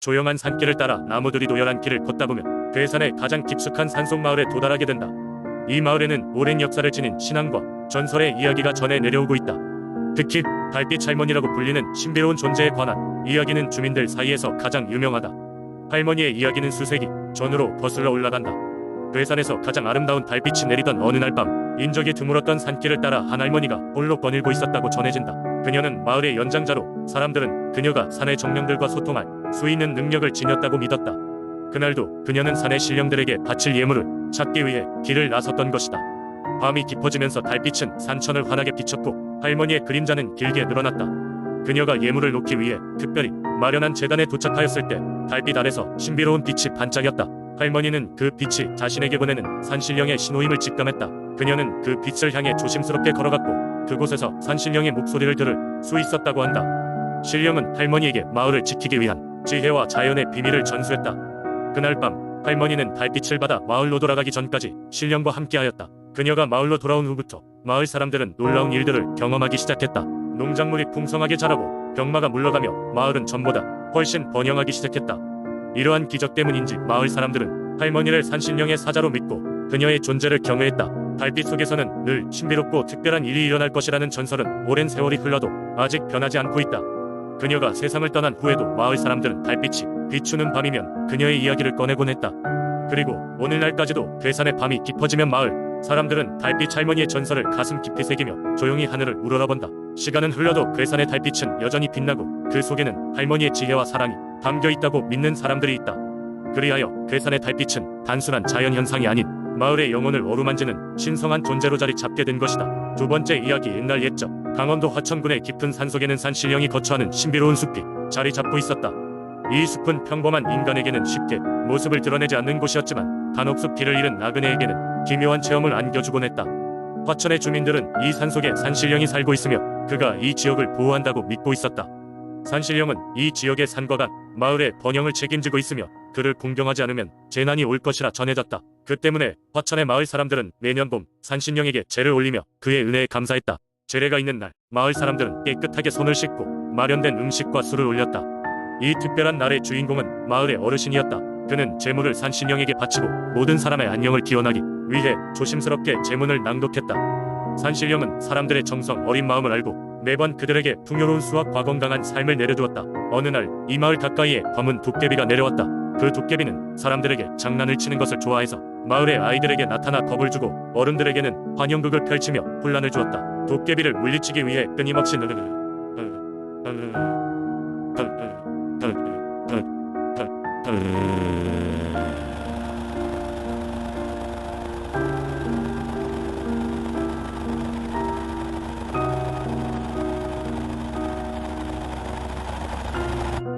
조용한 산길을 따라 나무들이 노열한 길을 걷다 보면 괴산의 가장 깊숙한 산속 마을에 도달하게 된다. 이 마을에는 오랜 역사를 지닌 신앙과 전설의 이야기가 전해 내려오고 있다. 특히 달빛 할머니라고 불리는 신비로운 존재에 관한 이야기는 주민들 사이에서 가장 유명하다. 할머니의 이야기는 수세기 전으로 거슬러 올라간다. 괴산에서 가장 아름다운 달빛이 내리던 어느 날 밤, 인적이 드물었던 산길을 따라 한 할머니가 홀로 거닐고 있었다고 전해진다. 그녀는 마을의 연장자로 사람들은 그녀가 산의 정령들과 소통할 수 있는 능력을 지녔다고 믿었다. 그날도 그녀는 산의 신령들에게 바칠 예물을 찾기 위해 길을 나섰던 것이다. 밤이 깊어지면서 달빛은 산천을 환하게 비췄고 할머니의 그림자는 길게 늘어났다. 그녀가 예물을 놓기 위해 특별히 마련한 제단에 도착하였을 때 달빛 아래서 신비로운 빛이 반짝였다. 할머니는 그 빛이 자신에게 보내는 산신령의 신호임을 직감했다. 그녀는 그 빛을 향해 조심스럽게 걸어갔고 그곳에서 산신령의 목소리를 들을 수 있었다고 한다. 신령은 할머니에게 마을을 지키기 위한 지혜와 자연의 비밀을 전수했다. 그날 밤 할머니는 달빛을 받아 마을로 돌아가기 전까지 신령과 함께하였다. 그녀가 마을로 돌아온 후부터 마을 사람들은 놀라운 일들을 경험하기 시작했다. 농작물이 풍성하게 자라고 병마가 물러가며 마을은 전보다 훨씬 번영하기 시작했다. 이러한 기적 때문인지 마을 사람들은 할머니를 산신령의 사자로 믿고 그녀의 존재를 경외했다. 달빛 속에서는 늘 신비롭고 특별한 일이 일어날 것이라는 전설은 오랜 세월이 흘러도 아직 변하지 않고 있다. 그녀가 세상을 떠난 후에도 마을 사람들은 달빛이 비추는 밤이면 그녀의 이야기를 꺼내곤 했다. 그리고 오늘날까지도 괴산의 밤이 깊어지면 마을 사람들은 달빛 할머니의 전설을 가슴 깊이 새기며 조용히 하늘을 우러러본다. 시간은 흘러도 괴산의 달빛은 여전히 빛나고 그 속에는 할머니의 지혜와 사랑이 담겨 있다고 믿는 사람들이 있다. 그리하여 괴산의 달빛은 단순한 자연현상이 아닌 마을의 영혼을 어루만지는 신성한 존재로 자리 잡게 된 것이다. 두 번째 이야기. 옛날 옛적 강원도 화천군의 깊은 산속에는 산신령이 거처하는 신비로운 숲이 자리 잡고 있었다. 이 숲은 평범한 인간에게는 쉽게 모습을 드러내지 않는 곳이었지만 간혹 길을 잃은 나그네에게는 기묘한 체험을 안겨주곤 했다. 화천의 주민들은 이 산속에 산신령이 살고 있으며 그가 이 지역을 보호한다고 믿고 있었다. 산신령은 이 지역의 산과 간, 마을의 번영을 책임지고 있으며 그를 공경하지 않으면 재난이 올 것이라 전해졌다. 그 때문에 화천의 마을 사람들은 매년 봄 산신령에게 제를 올리며 그의 은혜에 감사했다. 제례가 있는 날 마을 사람들은 깨끗하게 손을 씻고 마련된 음식과 술을 올렸다. 이 특별한 날의 주인공은 마을의 어르신이었다. 그는 제물을 산신령에게 바치고 모든 사람의 안녕을 기원하기 위해 조심스럽게 제문을 낭독했다. 산신령은 사람들의 정성 어린 마음을 알고 매번 그들에게 풍요로운 수확과 건강한 삶을 내려두었다. 어느 날 이 마을 가까이에 검은 도깨비가 내려왔다. 그 도깨비는 사람들에게 장난을 치는 것을 좋아해서 마을의 아이들에게 나타나 겁을 주고 어른들에게는 환영극을 펼치며 혼란을 주었다. 도깨비를 물리치기 위해 끊임없이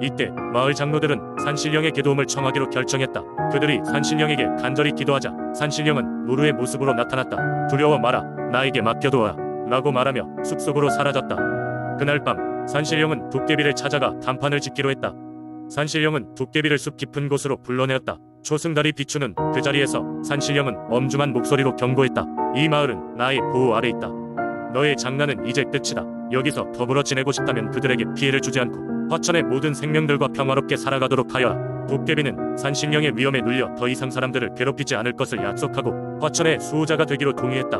이때 마을 장로들은 산신령에게 계도움을 청하기로 결정했다. 그들이 산신령에게 간절히 기도하자 산신령은 노루의 모습으로 나타났다. 두려워 마라, 나에게 맡겨두어라 라고 말하며 숲속으로 사라졌다. 그날 밤 산신령은 도깨비를 찾아가 단판을 짓기로 했다. 산신령은 도깨비를 숲 깊은 곳으로 불러내었다. 초승달이 비추는 그 자리에서 산신령은 엄중한 목소리로 경고했다. 이 마을은 나의 보호 아래 있다. 너의 장난은 이제 끝이다. 여기서 더불어 지내고 싶다면 그들에게 피해를 주지 않고 화천의 모든 생명들과 평화롭게 살아가도록 하여라. 도깨비는 산신령의 위험에 눌려 더 이상 사람들을 괴롭히지 않을 것을 약속하고 화천의 수호자가 되기로 동의했다.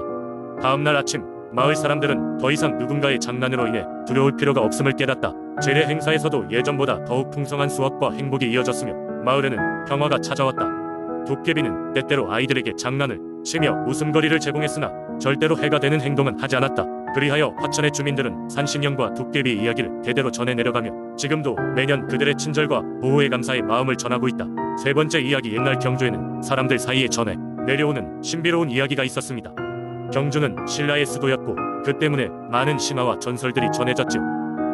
다음날 아침 마을 사람들은 더 이상 누군가의 장난으로 인해 두려울 필요가 없음을 깨닫다. 제례 행사에서도 예전보다 더욱 풍성한 수확과 행복이 이어졌으며 마을에는 평화가 찾아왔다. 도깨비는 때때로 아이들에게 장난을 치며 웃음거리를 제공했으나 절대로 해가 되는 행동은 하지 않았다. 그리하여 화천의 주민들은 산신령과 도깨비의 이야기를 대대로 전해 내려가며 지금도 매년 그들의 친절과 보호에 감사의 마음을 전하고 있다. 세 번째 이야기. 옛날 경주에는 사람들 사이에 전해 내려오는 신비로운 이야기가 있었습니다. 경주는 신라의 수도였고 그 때문에 많은 신화와 전설들이 전해졌지요.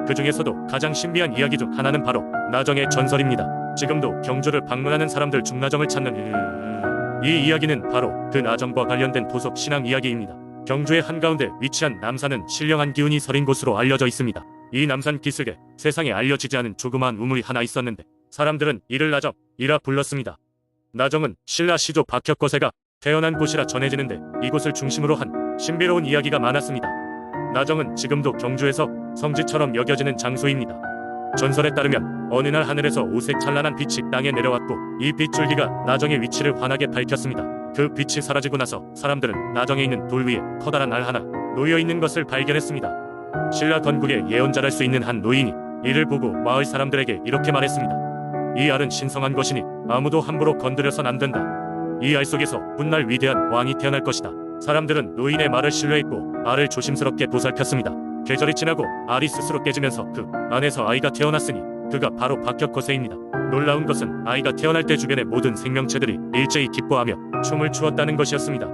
그 중에서도 가장 신비한 이야기 중 하나는 바로 나정의 전설입니다. 지금도 경주를 방문하는 사람들 중 나정을 찾는 이 이야기는 바로 그 나정과 관련된 도속 신앙 이야기입니다. 경주의 한가운데 위치한 남산은 신령한 기운이 서린 곳으로 알려져 있습니다. 이 남산 기슭에 세상에 알려지지 않은 조그마한 우물이 하나 있었는데 사람들은 이를 나정이라 불렀습니다. 나정은 신라 시조 박혁거세가 태어난 곳이라 전해지는데 이곳을 중심으로 한 신비로운 이야기가 많았습니다. 나정은 지금도 경주에서 성지처럼 여겨지는 장소입니다. 전설에 따르면 어느 날 하늘에서 오색 찬란한 빛이 땅에 내려왔고 이 빗줄기가 나정의 위치를 환하게 밝혔습니다. 그 빛이 사라지고 나서 사람들은 나정에 있는 돌 위에 커다란 알 하나 놓여 있는 것을 발견했습니다. 신라 건국의 예언자랄 수 있는 한 노인이 이를 보고 마을 사람들에게 이렇게 말했습니다. 이 알은 신성한 것이니 아무도 함부로 건드려선 안 된다. 이 알 속에서 훗날 위대한 왕이 태어날 것이다. 사람들은 노인의 말을 신뢰했고 알을 조심스럽게 보살폈습니다. 계절이 지나고 알이 스스로 깨지면서 그 안에서 아이가 태어났으니 그가 바로 박혁거세입니다. 놀라운 것은 아이가 태어날 때 주변의 모든 생명체들이 일제히 기뻐하며 춤을 추었다는 것이었습니다.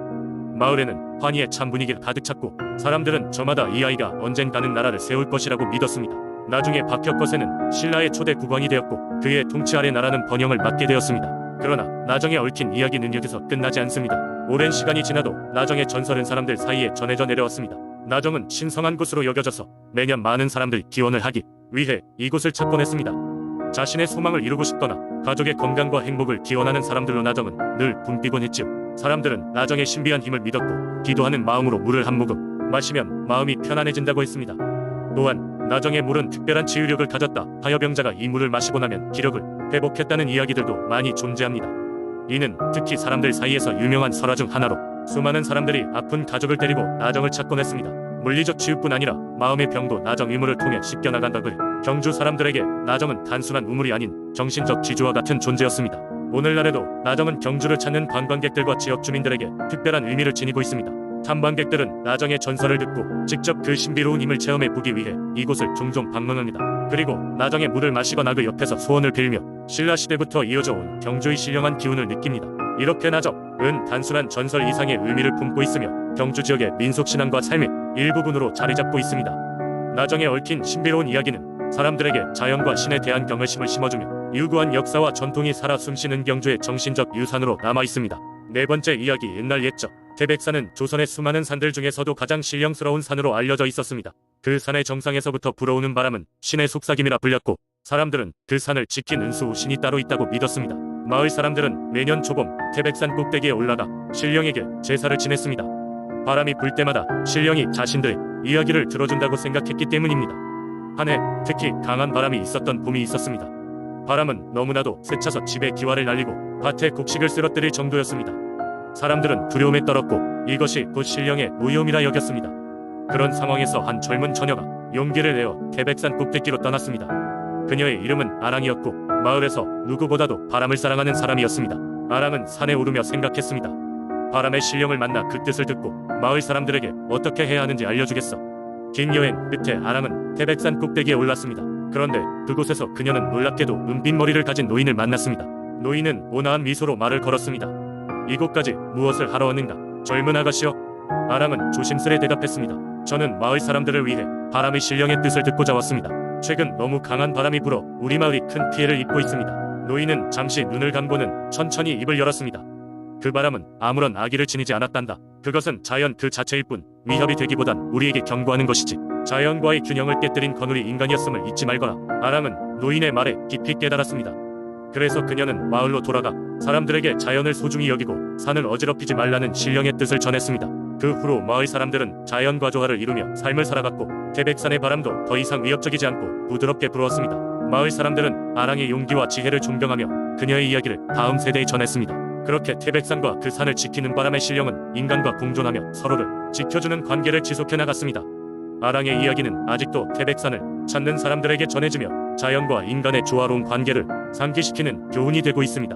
마을에는 환희의 찬 분위기가 가득 찼고 사람들은 저마다 이 아이가 언젠가는 나라를 세울 것이라고 믿었습니다. 나중에 박혁거세는 신라의 초대 국왕이 되었고 그의 통치 아래 나라는 번영을 맞게 되었습니다. 그러나 나정에 얽힌 이야기는 여기서 끝나지 않습니다. 오랜 시간이 지나도 나정의 전설은 사람들 사이에 전해져 내려왔습니다. 나정은 신성한 곳으로 여겨져서 매년 많은 사람들이 기원을 하기 위해 이곳을 찾곤 했습니다. 자신의 소망을 이루고 싶거나 가족의 건강과 행복을 기원하는 사람들로 나정은 늘 붐비곤 했지요. 사람들은 나정의 신비한 힘을 믿었고 기도하는 마음으로 물을 한 모금 마시면 마음이 편안해진다고 했습니다. 또한 나정의 물은 특별한 치유력을 가졌다. 하여병자가 이 물을 마시고 나면 기력을 회복했다는 이야기들도 많이 존재합니다. 이는 특히 사람들 사이에서 유명한 설화 중 하나로 수많은 사람들이 아픈 가족을 데리고 나정을 찾곤 했습니다. 물리적 치유뿐 아니라 마음의 병도 나정 이물을 통해 씻겨나간다고 해 경주 사람들에게 나정은 단순한 우물이 아닌 정신적 지주와 같은 존재였습니다. 오늘날에도 나정은 경주를 찾는 관광객들과 지역 주민들에게 특별한 의미를 지니고 있습니다. 탐방객들은 나정의 전설을 듣고 직접 그 신비로운 힘을 체험해 보기 위해 이곳을 종종 방문합니다. 그리고 나정의 물을 마시거나 그 옆에서 소원을 빌며 신라시대부터 이어져 온 경주의 신령한 기운을 느낍니다. 이렇게 나정은 단순한 전설 이상의 의미를 품고 있으며 경주 지역의 민속신앙과 삶의 일부분으로 자리잡고 있습니다. 나정에 얽힌 신비로운 이야기는 사람들에게 자연과 신에 대한 경외심을 심어주며 유구한 역사와 전통이 살아 숨쉬는 경주의 정신적 유산으로 남아있습니다. 네 번째 이야기. 옛날 옛적 태백산은 조선의 수많은 산들 중에서도 가장 신령스러운 산으로 알려져 있었습니다. 그 산의 정상에서부터 불어오는 바람은 신의 속삭임이라 불렸고 사람들은 그 산을 지킨 은수 신이 따로 있다고 믿었습니다. 마을 사람들은 매년 초봄 태백산 꼭대기에 올라가 신령에게 제사를 지냈습니다. 바람이 불 때마다 신령이 자신들의 이야기를 들어준다고 생각했기 때문입니다. 한 해 특히 강한 바람이 있었던 봄이 있었습니다. 바람은 너무나도 세차서 집에 기와를 날리고 밭에 곡식을 쓰러뜨릴 정도였습니다. 사람들은 두려움에 떨었고 이것이 곧 신령의 무용이라 여겼습니다. 그런 상황에서 한 젊은 처녀가 용기를 내어 태백산 꼭대기로 떠났습니다. 그녀의 이름은 아랑이었고 마을에서 누구보다도 바람을 사랑하는 사람이었습니다. 아랑은 산에 오르며 생각했습니다. 바람의 신령을 만나 그 뜻을 듣고 마을 사람들에게 어떻게 해야 하는지 알려주겠어. 긴 여행 끝에 아랑은 태백산 꼭대기에 올랐습니다. 그런데 그곳에서 그녀는 놀랍게도 은빛 머리를 가진 노인을 만났습니다. 노인은 온화한 미소로 말을 걸었습니다. 이곳까지 무엇을 하러 왔는가? 젊은 아가씨여. 아랑은 조심스레 대답했습니다. 저는 마을 사람들을 위해 바람의 신령의 뜻을 듣고자 왔습니다. 최근 너무 강한 바람이 불어 우리 마을이 큰 피해를 입고 있습니다. 노인은 잠시 눈을 감고는 천천히 입을 열었습니다. 그 바람은 아무런 악의를 지니지 않았단다. 그것은 자연 그 자체일 뿐 위협이 되기보단 우리에게 경고하는 것이지. 자연과의 균형을 깨뜨린 건울이 인간이었음을 잊지 말거라. 아랑은 노인의 말에 깊이 깨달았습니다. 그래서 그녀는 마을로 돌아가 사람들에게 자연을 소중히 여기고 산을 어지럽히지 말라는 신령의 뜻을 전했습니다. 그 후로 마을 사람들은 자연과 조화를 이루며 삶을 살아갔고 태백산의 바람도 더 이상 위협적이지 않고 부드럽게 불어왔습니다. 마을 사람들은 아랑의 용기와 지혜를 존경하며 그녀의 이야기를 다음 세대에 전했습니다. 그렇게 태백산과 그 산을 지키는 바람의 신령은 인간과 공존하며 서로를 지켜주는 관계를 지속해 나갔습니다. 아랑의 이야기는 아직도 태백산을 찾는 사람들에게 전해지며 자연과 인간의 조화로운 관계를 상기시키는 교훈이 되고 있습니다.